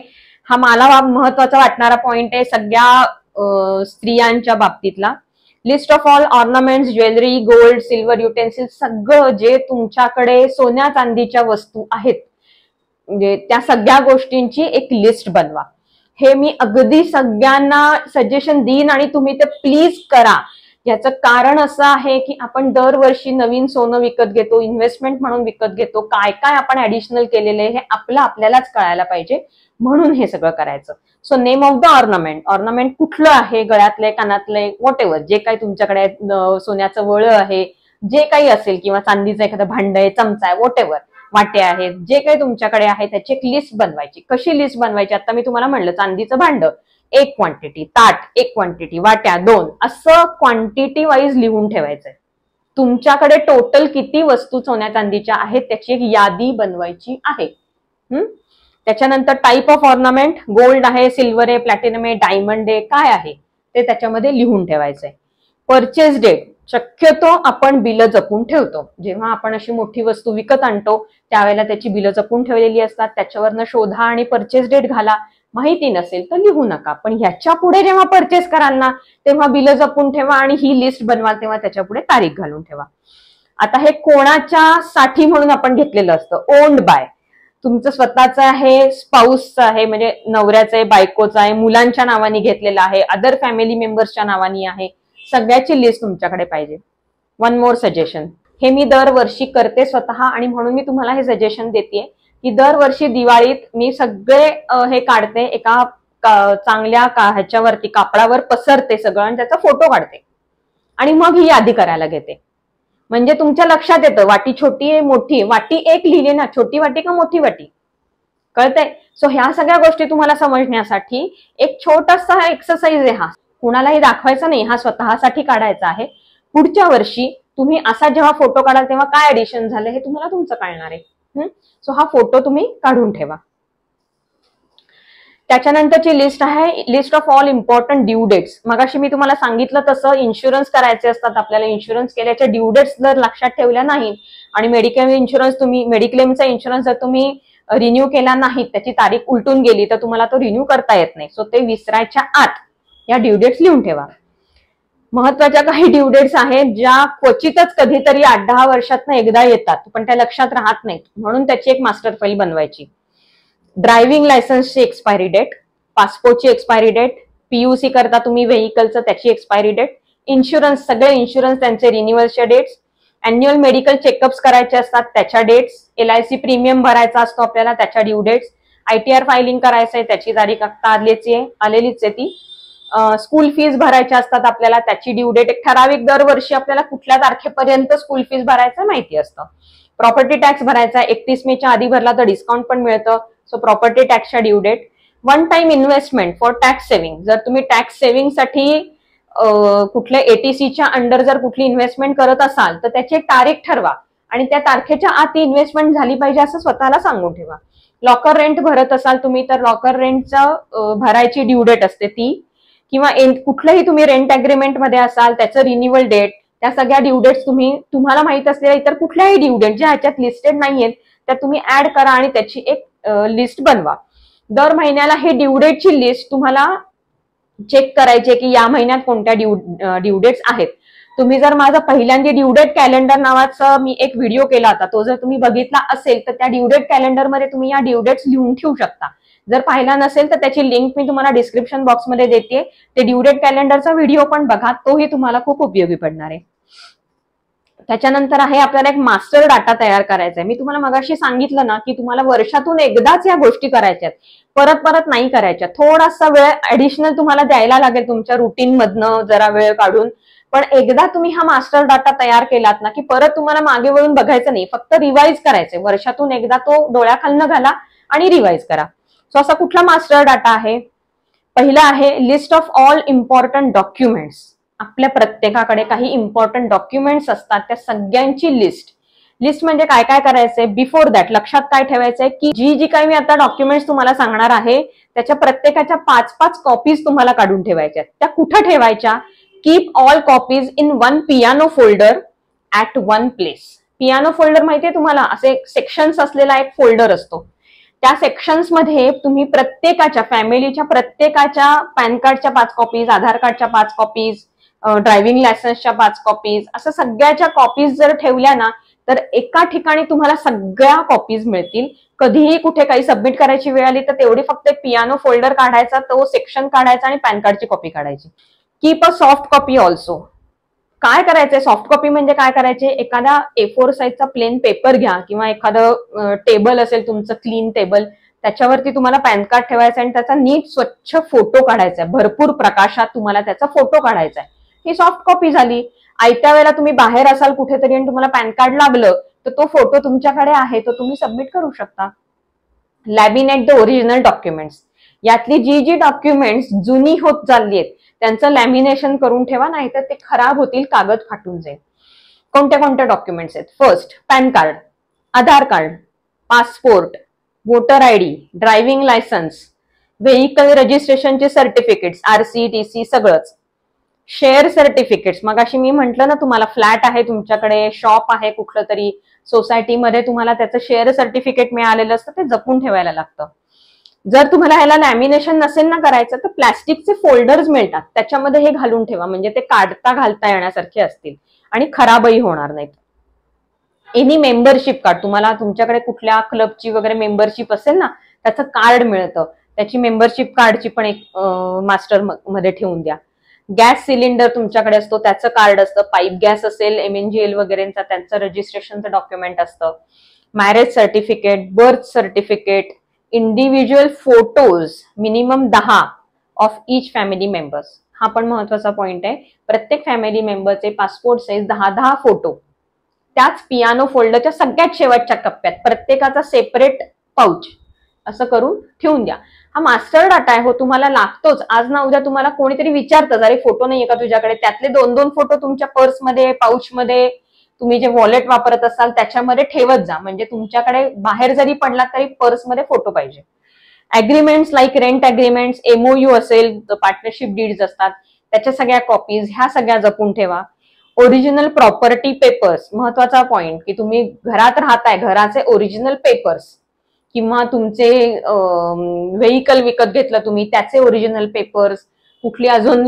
हा मला महत्वाचा वाटणारा पॉइंट आहे सगळ्या स्त्रियांच्या बाबतीतला. List of all ornaments, jewellery, gold, silver, utensils, सगळं जे तुमच्याकडे सोन्या चांदीच्या वस्तू आहेत म्हणजे त्या सगळ्या गोष्टींची एक लिस्ट बनवा. हे मी अगदी सगळ्यांना सजेशन देईन आणि तुम्ही ते प्लीज करा. याचं कारण असं आहे की आपण दरवर्षी नवीन सोनं विकत घेतो, इन्व्हेस्टमेंट म्हणून विकत घेतो, काय काय आपण ऍडिशनल केलेलं आहे हे आपल्यालाच कळायला पाहिजे, म्हणून हे सगळं करायचं. So name of the ornament, ornament कुठलं आहे, गळ्यातले, कानातले, व्हॉट एव्हर, जे काही तुमच्याकडे सोन्याचं वळ आहे, जे काही असेल, किंवा चांदीचं एखादं भांड आहे, चमचा आहे, व्हॉट एव्हर, वाटे आहेत, जे काही तुमच्याकडे आहे त्याची एक लिस्ट बनवायची. कशी लिस्ट बनवायची, आता मी तुम्हाला म्हणलं चांदीचं भांड 1 क्वांटिटी, ताट 1 क्वांटिटी, वाट्या 2, असं क्वांटिटी वाईज लिहून ठेवायचंय. तुमच्याकडे टोटल किती वस्तू सोन्या चांदीच्या आहेत त्याची एक यादी बनवायची आहे. त्याच्यानंतर टाईप ऑफ ऑर्नामेंट, गोल्ड आहे, सिल्वर आहे, प्लॅटिनम आहे, डायमंड आहे, काय आहे ते त्याच्यामध्ये लिहून ठेवायचंय. परचेस डेट, शक्यतो आपण बिलं जपून ठेवतो. जेव्हा आपण अशी मोठी वस्तू विकत आणतो त्यावेळेला त्याची बिलं जपून ठेवलेली असतात, त्याच्यावरनं शोधा आणि परचेस डेट घाला. माहिती नसेल तर लिहू नका, पण ह्याच्या पुढे जेव्हा परचेस कराल ना तेव्हा बिलं जपून ठेवा आणि ही लिस्ट बनवाल तेव्हा त्याच्या पुढे तारीख घालून ठेवा. आता हे कोणाच्या साठी म्हणून आपण घेतलेलं असतं, ओन्ड बाय, तुमचं स्वतःचं आहे, स्पाऊसचं आहे म्हणजे नवऱ्याचं आहे, बायकोचं आहे, मुलांच्या नावाने घेतलेलं आहे, अदर फॅमिली मेंबर्सच्या नावाने आहे, सगळ्याची लिस्ट तुमच्याकडे पाहिजे. वन मोर सजेशन, हे मी दरवर्षी करते स्वतः आणि म्हणून मी तुम्हाला हे सजेशन देते की दरवर्षी दिवाळीत मी सगळे हे काढते, एका चांगल्या ह्याच्यावरती कापडावर पसरते सगळं आणि त्याचा फोटो काढते आणि मग ही यादी करायला घेते. म्हणजे तुमच्या लक्षात येतं वाटी छोटी आहे मोठी, वाटी एक लिहिली ना, छोटी वाटी का मोठी वाटी, कळतंय? सो ह्या सगळ्या गोष्टी तुम्हाला समजण्यासाठी एक छोटासा एक्सरसाइज आहे हा, कुणालाही दाखवायचा नाही, हा स्वतःसाठी काढायचा आहे. पुढच्या वर्षी तुम्ही असा जेव्हा फोटो काढाल तेव्हा काय ऍडिशन झालं हे तुम्हाला तुमचं कळणार आहे. सो हा फोटो तुम्ही काढून ठेवा. त्याच्यानंतरची लिस्ट आहे list of all important due dates. मगाशी मी तुम्हाला सांगितलं तसं इन्शुरन्स करायचे असतात आपल्याला. इन्शुरन्स केल्याच्या ड्यू डेट्स जर लक्षात ठेवल्या नाहीत आणि मेडिक्लेम इन्शुरन्स तुम्ही मेडिक्लेमचा इन्शुरन्स जर तुम्ही रिन्यू केला नाही, त्याची तारीख उलटून गेली तर तुम्हाला तो रिन्यू करता येत नाही. सो ते विसरायच्या आत या ड्यू डेट्स लिहून ठेवा. महत्वाच्या काही ड्यू डेट्स आहेत ज्या क्वचितच कधीतरी 8-10 वर्षातनं एकदा येतात, पण त्या लक्षात राहत नाहीत, म्हणून त्याची एक मास्टर फाईल बनवायची. ड्रायव्हिंग लायसन्सची एक्सपायरी डेट, पासपोर्टची एक्सपायरी डेट, पीयूसी करता तुम्ही व्हेकलचं त्याची एक्सपायरी डेट, इन्शुरन्स सगळे इन्शुरन्स त्यांचे रिन्युअलच्या डेट्स, अॅन्युअल मेडिकल चेकअप्स करायचे असतात त्याच्या डेट्स, LIC प्रीमियम भरायचा असतो आपल्याला त्याच्या ड्यू डेट्स, ITR फायलिंग करायचं आहे त्याची तारीख आता आलेलीच आहे ती, स्कूल फीज भरायच्या असतात आपल्याला त्याची ड्यू डेट एक ठराविक, दरवर्षी आपल्याला कुठल्या तारखेपर्यंत स्कूल फीज भरायचं माहिती असतं. प्रॉपर्टी टॅक्स भरायचा 31 मेच्या आधी भरला तर डिस्काउंट पण मिळतं. सो प्रॉपर्टी टॅक्सच्या due date. One time investment for tax saving, जर तुम्ही टॅक्स सेव्हिंगसाठी कुठल्या ATCच्या अंडर जर कुठली इन्व्हेस्टमेंट करत असाल तर त्याची एक तारीख ठरवा आणि त्या तारखेच्या आत ती इन्व्हेस्टमेंट झाली पाहिजे असं स्वतःला सांगून ठेवा. लॉकर रेंट भरत असाल तुम्ही तर लॉकर रेंटचं भरायची ड्यू डेट असते ती, किंवा कुठलंही तुम्ही रेंट अग्रीमेंट मध्ये असाल त्याचं रिन्युअल डेट, त्या सगळ्या ड्यू डेट्स तुम्हाला माहित असलेल्या इतर कुठल्याही ड्यू डेट ज्या ह्याच्यात लिस्टेड नाहीयेत त्या तुम्ही ऍड करा आणि त्याची एक लिस्ट बनवा. दर महिन्याला ही ड्यू डेटची लिस्ट तुम्हाला चेक करायची की या महिन्यात कोणत्या ड्यू डेट्स आहेत. तुम्ही जर माझा पहिल्यांदा ड्यू डेट कॅलेंडर नावाचा मी एक व्हिडिओ केला होता, तो जर तुम्ही बघितला असेल तर त्या ड्यू डेट कॅलेंडरमध्ये तुम्ही या ड्यू डेट्स लिहून ठेवू शकता. जर पाहिला नसेल तर त्याची लिंक मी तुम्हाला डिस्क्रिप्शन बॉक्समध्ये देते. ते ड्यू डेट कॅलेंडरचा व्हिडिओ पण बघा, तोही तुम्हाला खूप उपयोगी पडणार आहे. त्याच्यानंतर आहे आपल्याला एक मास्टर डाटा तयार करायचा आहे. मी तुम्हाला मगाशी सांगितलं ना की तुम्हाला वर्षातून एकदाच या गोष्टी करायच्यात, परत परत नाही करायच्या. थोडासा वेळ ऍडिशनल तुम्हाला द्यायला लागेल तुमच्या रुटीन मधनं जरा वेळ काढून, पण एकदा तुम्ही हा मास्टर डाटा तयार केलात ना की परत तुम्हाला मागे वळून बघायचं नाही, फक्त रिवाइज करायचंय. वर्षातून एकदा तो डोळ्याखालनं घाला आणि रिवाइज करा. सो असा कुठला मास्टर डाटा आहे? पहिला आहे list of all important documents. आपल्या प्रत्येकाकडे काही इम्पॉर्टंट डॉक्युमेंट्स असतात, त्या सगळ्यांची लिस्ट म्हणजे काय काय करायचंय. बिफोर दॅट लक्षात काय ठेवायचंय की जी काही मी आता डॉक्युमेंट्स तुम्हाला सांगणार आहे त्याच्या प्रत्येकाच्या 5-5 कॉपीज तुम्हाला काढून ठेवायच्या. त्या कुठं ठेवायच्या? Keep all copies in one piano folder at one place. Piano folder माहितीये तुम्हाला, असे सेक्शन्स असलेला एक फोल्डर असतो. त्या सेक्शन्स मध्ये तुम्ही प्रत्येकाच्या फॅमिलीच्या प्रत्येकाच्या पॅन कार्डच्या 5 कॉपीज, आधार कार्डच्या 5 कॉपीज, ड्रायव्हिंग लायसन्सच्या 5 कॉपीज, असं सगळ्याच्या कॉपीज जर ठेवल्या ना तर एका ठिकाणी तुम्हाला सगळ्या कॉपीज मिळतील. कधीही कुठे काही सबमिट करायची वेळ आली तर तेवढी फक्त पियानो फोल्डर काढायचा, तो सेक्शन काढायचा आणि पॅन कार्डची कॉपी काढायची. Keep a soft copy also. काय करायचंय सॉफ्ट कॉपी म्हणजे काय करायचे? एखादा A4 साईजचा प्लेन पेपर घ्या किंवा एखादं टेबल असेल तुमचं क्लीन टेबल, त्याच्यावरती तुम्हाला पॅन कार्ड ठेवायचं आणि त्याचा नीट स्वच्छ फोटो काढायचा आहे. भरपूर प्रकाशात तुम्हाला त्याचा फोटो काढायचा आहे. ही सॉफ्ट कॉपी झाली. आयत्या वेळेला तुम्ही बाहेर असाल कुठेतरी आणि तुम्हाला पॅन कार्ड लागलं तर तो फोटो तुमच्याकडे आहे तो तुम्ही सबमिट करू शकता. Laminate the original documents. यातली जी डॉक्युमेंट्स जुनी होत चालली आहेत त्यांचं लॅमिनेशन करून ठेवा, नाहीतर ते खराब होतील, कागद फाटून जाईल. कोणत्या कोणत्या डॉक्युमेंट्स आहेत? First PAN card, Aadhaar card, passport, voter ID, driving licence, vehicle रजिस्ट्रेशनचे सर्टिफिकेट्स, RC, TC सगळंच. शेअर सर्टिफिकेट्स, मगाशी मी म्हंटल ना तुम्हाला, फ्लॅट आहे तुमच्याकडे, शॉप आहे कुठलं तरी सोसायटीमध्ये, तुम्हाला त्याचं शेअर सर्टिफिकेट मिळालेलं असतं, ते जपून ठेवायला लागतं. जर तुम्हाला ह्याला लॅमिनेशन नसेल ना करायचं तर प्लॅस्टिकचे फोल्डर्स मिळतात, त्याच्यामध्ये हे घालून ठेवा, म्हणजे ते काढता घालता येण्यासारखे असतील आणि खराबही होणार नाहीत. एनी मेंबरशिप कार्ड, तुम्हाला तुमच्याकडे कुठल्या क्लबची वगैरे मेंबरशिप असेल ना त्याचं कार्ड मिळतं, त्याची मेंबरशिप कार्डची पण एक मास्टर मध्ये ठेवून द्या. गॅस सिलेंडर तुमच्याकडे असतो त्याचं कार्ड असतं, पाईप गॅस असेल MNGL वगैरेंचा त्यांचं रजिस्ट्रेशनचं डॉक्युमेंट असतं. Marriage certificate, birth certificate, individual photos minimum 10 of each family members. हा पण महत्वाचा पॉइंट आहे. प्रत्येक फॅमिली मेंबरचे पासपोर्ट साईज 10 फोटो त्याच पियानो फोल्डरच्या सगळ्यात शेवटच्या कप्प्यात प्रत्येकाचा सेपरेट पाऊच असं करून ठेवून द्या. हा मास्टर डाटा आहे, हो तुम्हाला लागतोच. आज ना उद्या तुम्हाला कोणीतरी विचारतं, अरे फोटो नाहीये का तुझ्याकडे, त्यातले 2-2 फोटो तुमच्या पर्समध्ये, पाऊचमध्ये, तुम्ही जे वॉलेट वापरत असाल त्याच्यामध्ये ठेवत जा. म्हणजे तुमच्याकडे बाहेर जरी पडला तरी पर्समध्ये फोटो पाहिजे. Agreements like rent agreements, MOU असेल, पार्टनरशिप डीड्स असतात, त्याच्या सगळ्या कॉपीज ह्या सगळ्या जपून ठेवा. ओरिजिनल प्रॉपर्टी पेपर्स, महत्वाचा पॉइंट, की तुम्ही घरात राहताय, घराचे ओरिजिनल पेपर्स किंवा तुमचे व्हेइकल विकत घेतलं तुम्ही त्याचे ओरिजिनल पेपर्स, कुठली अजून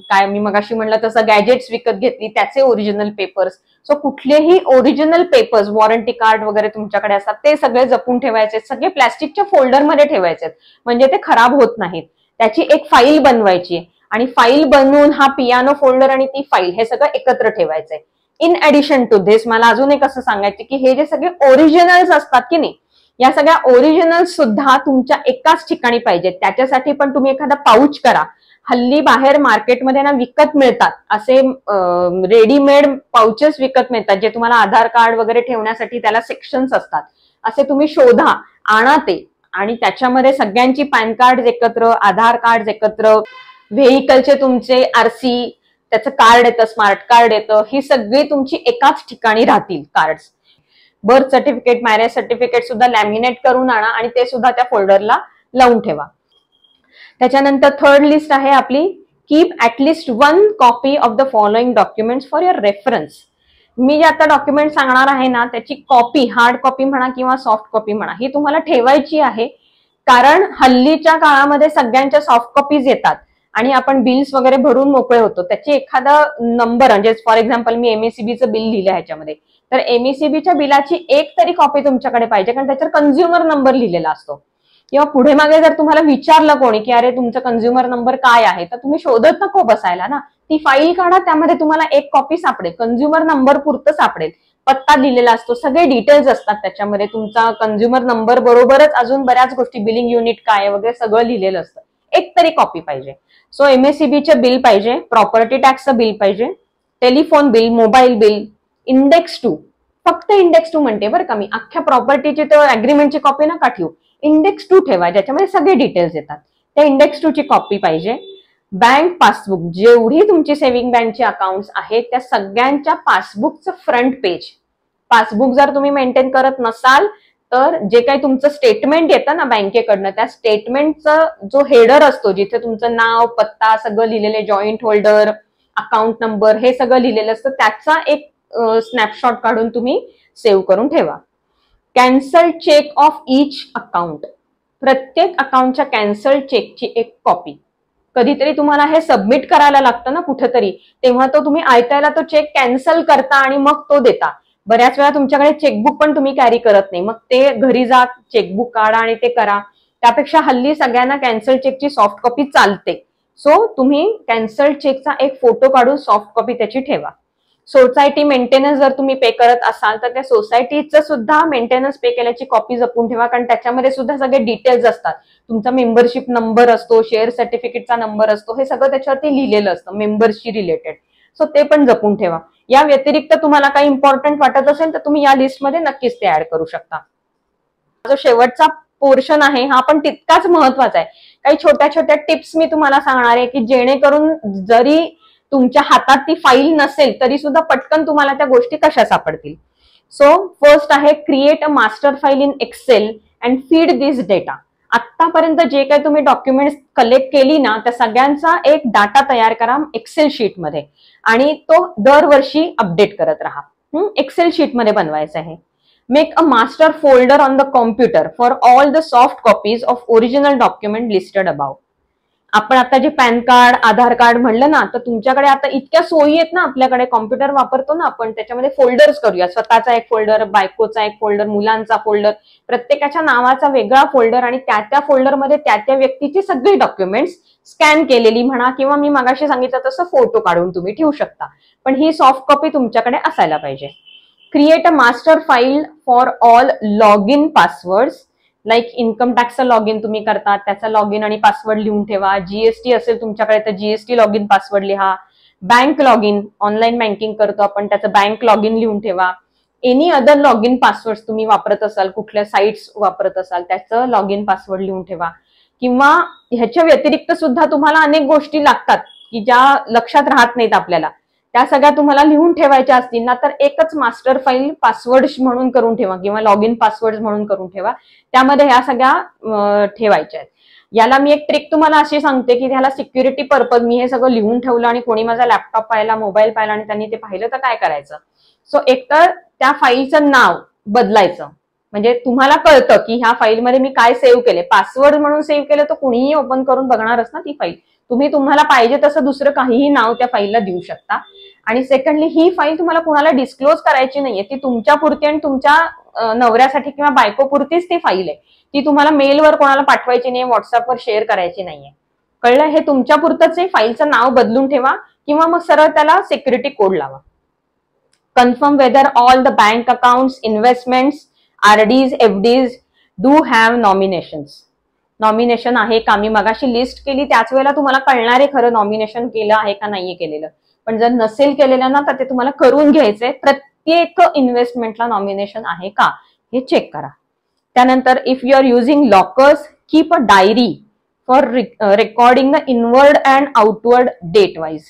काय मी मगाशी म्हणलं तसं गॅजेट्स विकत घेतली त्याचे ओरिजिनल पेपर्स. सो कुठलेही ओरिजिनल पेपर्स, वॉरंटी कार्ड वगैरे तुमच्याकडे असतात ते सगळे जपून ठेवायचे, सगळे प्लॅस्टिकच्या फोल्डरमध्ये ठेवायचे म्हणजे ते खराब होत नाहीत. त्याची एक फाईल बनवायची आणि फाईल बनवून हा पियानो फोल्डर आणि ती फाईल हे सगळं एकत्र ठेवायचंय. इन ऍडिशन टू दिस मला अजून एक असं सांगायचं की हे जे सगळे ओरिजिनल्स असतात की नाही, या सगळ्या ओरिजिनल्स सुद्धा तुमच्या एकाच ठिकाणी पाहिजेत. त्याच्यासाठी पण तुम्ही एखादा पाऊच करा. हल्ली बाहेर मार्केटमध्ये ना विकत मिळतात असे रेडीमेड पाउचेस विकत मिळतात, जे तुम्हाला आधार कार्ड वगैरे ठेवण्यासाठी त्याला सेक्शन्स असतात. असे तुम्ही शोधा, आणा ते, आणि त्याच्यामध्ये सगळ्यांची पॅन कार्ड एकत्र, आधार कार्ड एकत्र, व्हेइकलचे तुमचे आरसी, त्याचं कार्ड येतं, स्मार्ट कार्ड येतं, ही सगळी तुमची एकाच ठिकाणी राहतील cards. Birth certificate, marriage certificate सुद्धा लॅमिनेट करून आणा आणि ते सुद्धा त्या फोल्डरला लावून ठेवा. त्याच्यानंतर थर्ड लिस्ट आहे आपली, keep at least 1 copy of the following documents for your reference. मी जे आता डॉक्युमेंट सांगणार आहे ना त्याची कॉपी, हार्ड कॉपी म्हणा किंवा सॉफ्ट कॉपी म्हणा, ही तुम्हाला ठेवायची आहे. कारण हल्लीच्या काळामध्ये सगळ्यांच्या सॉफ्ट कॉपीज येतात आणि आपण बिल्स वगैरे भरून मोकळे होतो. त्याची एखादा नंबर, म्हणजे फॉर एक्झाम्पल मी एमएससीबीचं बिल लिहिलं ह्याच्यामध्ये, तर एमएससीबीच्या बिलाची एक तरी कॉपी तुमच्याकडे पाहिजे, कारण त्याच्यावर कन्झ्युमर नंबर लिहिलेला असतो. किंवा पुढे मागे जर तुम्हाला विचारलं कोणी की अरे तुमचा कन्झ्युमर नंबर काय आहे, तर तुम्ही शोधत नको बसायला ना. ती फाईल काढा, त्यामध्ये तुम्हाला एक कॉपी सापडेल, कन्झ्युमर नंबर पुरतं सापडेल, पत्ता दिलेला असतो, सगळे डिटेल्स असतात त्याच्यामध्ये. तुमचा कन्झ्युमर नंबर बरोबरच अजून बऱ्याच गोष्टी, बिलिंग युनिट काय वगैरे सगळं लिहिलेलं असतं. एक तरी कॉपी पाहिजे. सो एमएससीबीचे बिल पाहिजे, प्रॉपर्टी टॅक्सचं बिल पाहिजे, telephone bill, mobile bill, index 2, फक्त इंडेक्स 2 म्हणते बरं का मी, अख्ख्या प्रॉपर्टीची तर अग्रीमेंटची कॉपी नका ठेवू, इंडेक्स 2 ठेवा ज्याच्यामध्ये सगळे डिटेल्स येतात. त्या इंडेक्स 2 ची कॉपी पाहिजे. बँक पासबुक, जेवढी तुमची सेव्हिंग बँकची अकाउंट्स आहेत त्या सगळ्यांच्या पासबुकचं फ्रंट पेज. पासबुक जर तुम्ही मेंटेन करत नसाल तर जे काही तुमचं स्टेटमेंट येतं ना बँकेकडनं, त्या स्टेटमेंटचा जो हेडर असतो, जिथे तुमचं नाव, पत्ता सगळं लिहिलेलं, जॉईंट होल्डर, अकाउंट नंबर हे सगळं लिहिलेलं असतं, त्याचा एक स्नॅपशॉट काढून तुम्ही सेव्ह करून ठेवा. Cancel cheque of each account, प्रत्येक अकाउंटच्या कॅन्सल चेकची एक कॉपी. कधीतरी तुम्हाला हे सबमिट करायला लागतं ना कुठेतरी, तेव्हा तो तुम्ही ऐकायला तो चेक कॅन्सल करता आणि मग तो देता. बऱ्याच वेळा तुमच्याकडे चेकबुक पण तुम्ही कॅरी करत नाही, मग ते घरी जा, चेकबुक काढा आणि ते करा. त्यापेक्षा हल्ली सगळ्यांना कॅन्सल चेकची सॉफ्ट कॉपी चालते. सो तुम्ही कॅन्सल चेकचा एक फोटो काढून सॉफ्ट कॉपी त्याची ठेवा. सोसायटी मेंटेनन्स जर तुम्ही पे करत असाल तर त्या सोसायटीचं सुद्धा मेंटेनन्स पे केल्याची कॉपी जपून ठेवा, कारण त्याच्यामध्ये सुद्धा सगळे डिटेल्स असतात. तुमचा मेंबरशिप नंबर असतो, शेअर सर्टिफिकेटचा नंबर असतो, हे सगळं त्याच्यावरती लिहिलेलं असतं मेंबर्सशी रिलेटेड. सो ते पण जपून ठेवा. या व्यतिरिक्त तुम्हाला काही इम्पॉर्टंट वाटत असेल तर तुम्ही या लिस्टमध्ये नक्कीच ते ऍड करू शकता. जो शेवटचा पोर्शन आहे हा पण तितकाच महत्वाचा आहे. काही छोट्या छोट्या टिप्स मी तुम्हाला सांगणार आहे की जेणेकरून जरी तुमच्या हातात ती फाईल नसेल तरी सुद्धा पटकन तुम्हाला त्या गोष्टी कशा सापडतील. सो फर्स्ट आहे, create a master file in Excel and feed this data. आतापर्यंत जे काही तुम्ही डॉक्युमेंट्स कलेक्ट केली ना त्या सगळ्यांचा एक डाटा तयार करा एक्सेल शीटमध्ये आणि तो दरवर्षी अपडेट करत राहा. एक्सेल शीटमध्ये बनवायचं आहे. Make a master folder on the computer for all the soft copies of original document listed above. आपण आता जे पॅन कार्ड, आधार कार्ड म्हणलं ना, तर तुमच्याकडे आता इतक्या सोयी आहेत ना, आपल्याकडे कॉम्प्युटर वापरतो ना आपण, त्याच्यामध्ये फोल्डर्स करूया. स्वतःचा एक फोल्डर, बायकोचा एक फोल्डर, मुलांचा फोल्डर, प्रत्येकाच्या नावाचा वेगळा फोल्डर आणि त्या फोल्डरमध्ये त्या व्यक्तीची सगळी डॉक्युमेंट्स स्कॅन केलेली म्हणा किंवा मी मगाशी सांगितलं तसं फोटो काढून तुम्ही ठेवू शकता. पण ही सॉफ्ट कॉपी तुमच्याकडे असायला पाहिजे. Create a master file for all log in passwords, like income टॅक्सचं लॉग इन तुम्ही करता त्याचा लॉग इन आणि पासवर्ड लिहून ठेवा. जीएसटी असेल तुमच्याकडे तर जीएसटी लॉग इन पासवर्ड लिहा. Bank log in, online banking करतो आपण त्याचं बँक लॉग इन लिहून ठेवा. Any other log in password तुम्ही वापरत असाल, कुठल्या साईट्स वापरत असाल त्याचं लॉग इन पासवर्ड लिहून ठेवा. किंवा ह्याच्या व्यतिरिक्त सुद्धा तुम्हाला अनेक गोष्टी लागतात की ज्या लक्षात राहत नाहीत आपल्याला, त्या सगळ्या तुम्हाला लिहून ठेवायच्या असतील ना तर एकच मास्टर फाईल पासवर्ड म्हणून करून ठेवा किंवा लॉग इन पासवर्ड म्हणून करून ठेवा. त्यामध्ये ह्या सगळ्या ठेवायच्या आहेत. याला मी एक ट्रिक तुम्हाला अशी सांगते की ह्याला सिक्युरिटी पर्पज, मी हे सगळं लिहून ठेवलं आणि कोणी माझा लॅपटॉप पाहिला, मोबाईल पाहिला आणि त्यांनी ते पाहिलं तर काय करायचं. सो एकतर त्या फाईलचं नाव बदलायचं, म्हणजे तुम्हाला कळतं की ह्या फाईलमध्ये मी काय सेव्ह केले. पासवर्ड म्हणून सेव्ह केलं तर कुणीही ओपन करून बघणारच ना ती फाईल. तुम्ही तुम्हाला पाहिजे तसं दुसरं काहीही नाव त्या फाईलला देऊ शकता. आणि सेकंडली, ही फाईल तुम्हाला कुणाला डिस्क्लोज करायची नाहीये, ती तुमच्या पुरती आणि तुमच्या नवऱ्यासाठी किंवा बायकोपुरतीच ती फाईल आहे. ती तुम्हाला मेलवर कोणाला पाठवायची नाही, व्हॉट्सअपवर शेअर करायची नाहीये. कळलं? हे तुमच्या पुरतंच आहे. फाईलचं नाव बदलून ठेवा किंवा मग सरळ त्याला सिक्युरिटी कोड लावा. Confirm whether all the bank accounts, investments, RDs, FDs do have nominations. Nomination आहे का? मी मगाशी लिस्ट केली त्याच वेळेला तुम्हाला कळणार आहे खरं नॉमिनेशन केलं आहे का नाहीये केलेलं. पण जर नसेल केलेलं ना तर ते तुम्हाला करून घ्यायचंय. प्रत्येक इन्व्हेस्टमेंटला नॉमिनेशन आहे का हे चेक करा. त्यानंतर if you are using lockers, keep a diary for recording the inward and outward date wise.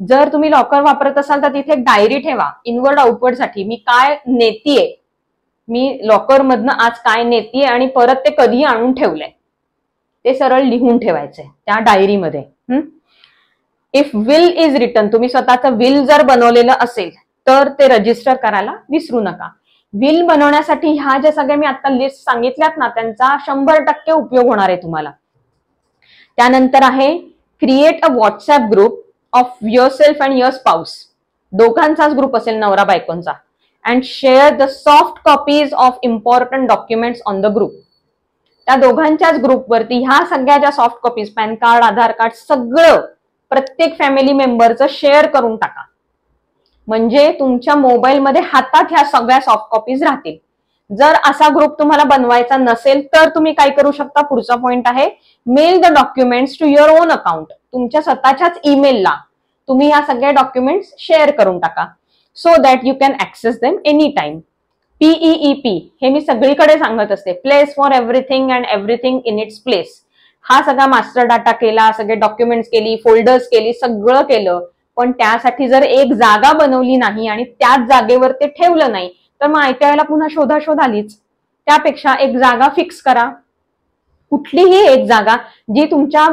जर तुम्ही लॉकर वापरत असाल तर तिथे एक डायरी ठेवा इनवर्ड आउटवर्ड साठी. मी काय नेतीये, मी लॉकर मधनं आज काय नेतीये आणि परत ते कधी आणून ठेवलंय ते सरळ लिहून ठेवायचंय त्या डायरीमध्ये. इफ विल इज रिटन, तुम्ही स्वतःचं विल जर बनवलेलं असेल तर ते रजिस्टर करायला विसरू नका. विल बनवण्यासाठी ह्या ज्या सगळ्या मी आता लिस्ट सांगितल्यात ना त्यांचा 100% उपयोग होणार आहे तुम्हाला. त्यानंतर आहे create a WhatsApp group of yourself and your spouse. दोघांचाच ग्रुप असेल, नवरा बायकोंचा. And share the soft copies of important documents on the group. त्या दोघांच्याच ग्रुपवरती ह्या सगळ्या ज्या soft copies, PAN card, Aadhaar card, सगळं प्रत्येक फॅमिली मेंबरचं शेअर करून टाका. म्हणजे तुमच्या मोबाईलमध्ये हातात ह्या सगळ्या सॉफ्ट कॉपीज राहतील. जर असा ग्रुप तुम्हाला बनवायचा नसेल तर तुम्ही काय करू शकता, पुढचा पॉइंट आहे mail the documents to your own account. तुमच्या स्वतःच्याच ईमेलला तुम्ही ह्या सगळ्या डॉक्युमेंट्स शेअर करून टाका. So that you can access them any time. PEEP हे मी सगळीकडे सांगत असते, place for everything and everything in its place. हा सगळा मास्टर डाटा केला, सगळे डॉक्युमेंट्स केली, फोल्डर्स केली, सगळं केलं, पण त्यासाठी जर एक जागा बनवली नाही आणि त्याच जागेवर ते ठेवलं नाही तर मग ऐकायला पुन्हा शोधाशोध आलीच. त्यापेक्षा एक जागा फिक्स करा, कुठलीही एक जागा जी तुमच्या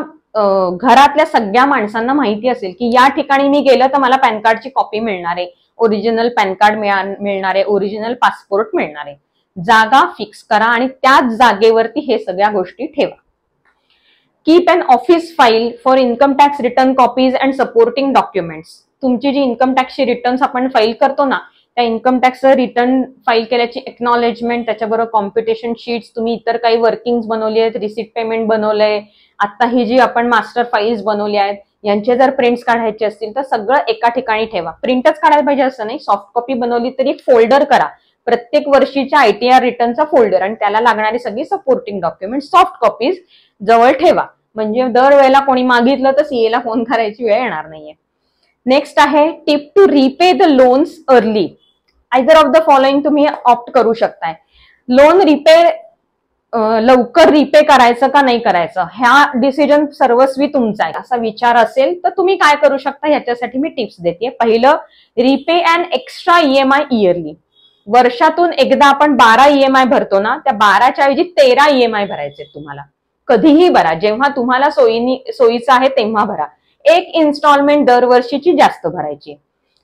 घरातल्या सगळ्या माणसांना माहिती असेल की या ठिकाणी मी गेलं तर मला पॅन कार्डची कॉपी मिळणार आहे, ओरिजिनल पॅन कार्ड मिळणार आहे, ओरिजिनल पासपोर्ट मिळणार आहे. जागा फिक्स करा आणि त्याच जागेवरती हे सगळ्या गोष्टी ठेवा. Keep an office file for income tax return copies and supporting documents. तुमची जी इन्कम टॅक्सची रिटर्न्स आपण फाईल करतो ना त्या इन्कम टॅक्सचं रिटर्न फाईल केल्याची एक्नॉलेजमेंट, त्याच्याबरोबर कॉम्प्युटेशन शीट्स, तुम्ही इतर काही वर्किंग बनवली आहेत, रिसिट पेमेंट बनवलंय, आता ही जी आपण मास्टर फाईल्स बनवली आहेत यांचे जर प्रिंट्स काढायचे असतील तर सगळं एका ठिकाणी ठेवा. प्रिंटच काढायला पाहिजे असं नाही, सॉफ्ट कॉपी बनवली तरी फोल्डर करा, प्रत्येक वर्षीच्या ITR रिटर्नचा फोल्डर आणि त्याला लागणारी सगळी सपोर्टिंग डॉक्युमेंट सॉफ्ट कॉपीज जवळ ठेवा. म्हणजे दरवेळेला कोणी मागितलं तर CA ला फोन करायची वेळ येणार नाहीये. नेक्स्ट आहे tip to repay the loans early. Either of the following तुम्ही ऑप्ट करू शकताय. लोन रिपे लवकर रिपे करायचं का नाही करायचं ह्या डिसिजन सर्वस्वी तुमचा आहे. असा विचार असेल तर तुम्ही काय करू शकता याच्यासाठी मी टिप्स देते. पहिलं, repay and extra EMI yearly. वर्षातून एकदा आपण 12 EMI भरतो ना, त्या 12च्या ऐवजी 13 EMI भरायचे तुम्हाला. कधीही भरा, जेव्हा तुम्हाला सोयीचं आहे तेव्हा भरा. एक इन्स्टॉलमेंट दरवर्षीची जास्त भरायची.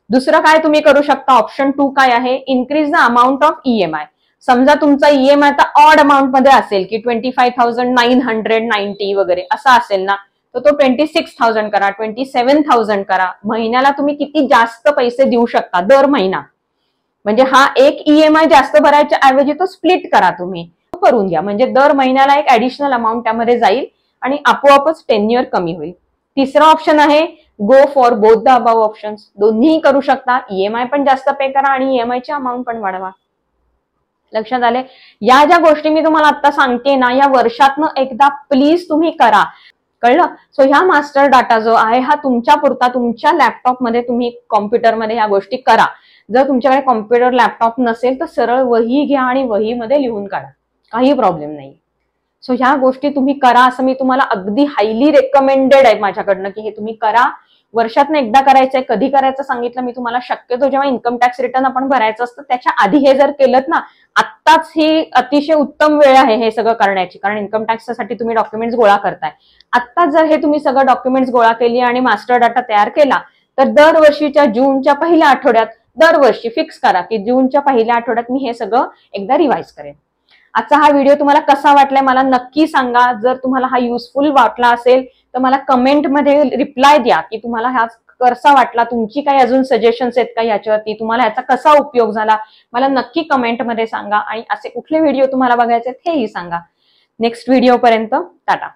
दुसरं काय तुम्ही करू शकता, ऑप्शन 2 काय आहे, increase the amount of EMI. समजा तुमचा EMI आता ऑड अमाऊंट मध्ये असेल की 25,990 वगैरे असा असेल ना, तर तो 26,000 करा, 27,000 करा. महिन्याला तुम्ही किती जास्त पैसे देऊ शकता दर महिना. म्हणजे हा एक EMI जास्त भरायच्या ऐवजी तो स्प्लिट करा, तुम्ही करून घ्या. म्हणजे दर महिन्याला एक ऍडिशनल अमाऊंट त्यामध्ये जाईल आणि आपोआपच टेन्युअर कमी होईल. तिसरा ऑप्शन आहे go for both the above options. दोन्ही करू शकता, EMI पण जास्त पे करा आणि EMI ची अमाऊंट पण वाढवा. लक्षात आले? या ज्या गोष्टी मी तुम्हाला आता सांगते ना, या वर्षातनं एकदा प्लीज तुम्ही करा. कळलं? सो ह्या मास्टर डाटा जो आहे हा तुमच्या पुरता तुमच्या लॅपटॉपमध्ये तुम्ही कॉम्प्युटरमध्ये ह्या गोष्टी करा. जर तुमच्याकडे कॉम्प्युटर लॅपटॉप नसेल तर सरळ वही घ्या आणि वहीमध्ये लिहून काढा, काही प्रॉब्लेम नाही. सो ह्या गोष्टी तुम्ही करा, असं मी तुम्हाला अगदी हायली रेकमेंडेड आहे माझ्याकडनं की हे तुम्ही करा. वर्षातनं एकदा करायचंय. कधी करायचं सांगितलं मी तुम्हाला, शक्यतो जेव्हा इन्कम टॅक्स रिटर्न आपण भरायचं असतं त्याच्या आधी हे जर केलं ना, आत्ताच ही अतिशय उत्तम वेळ आहे हे सगळं करण्याची, कारण इन्कम टॅक्ससाठी तुम्ही डॉक्युमेंट्स गोळा करताय. आत्ताच जर हे तुम्ही सगळं डॉक्युमेंट्स गोळा केली आणि मास्टर डाटा तयार केला तर दरवर्षीच्या जूनच्या पहिल्या आठवड्यात, दरवर्षी फिक्स करा की जूनच्या पहिल्या आठवड्यात मी हे सगळं एकदा रिवाइज करेन. आजचा हा व्हिडिओ तुम्हाला कसा वाटलाय मला नक्की सांगा. जर तुम्हाला हा युजफुल वाटला असेल तर मला कमेंटमध्ये रिप्लाय द्या की तुम्हाला हा कसा वाटला, तुमची काही अजून सजेशन्स आहेत का याच्यावरती, तुम्हाला याचा कसा उपयोग झाला, मला नक्की कमेंटमध्ये सांगा. आणि असे कुठले व्हिडिओ तुम्हाला बघायचे हेही सांगा. नेक्स्ट व्हिडिओ पर्यंत टाटा.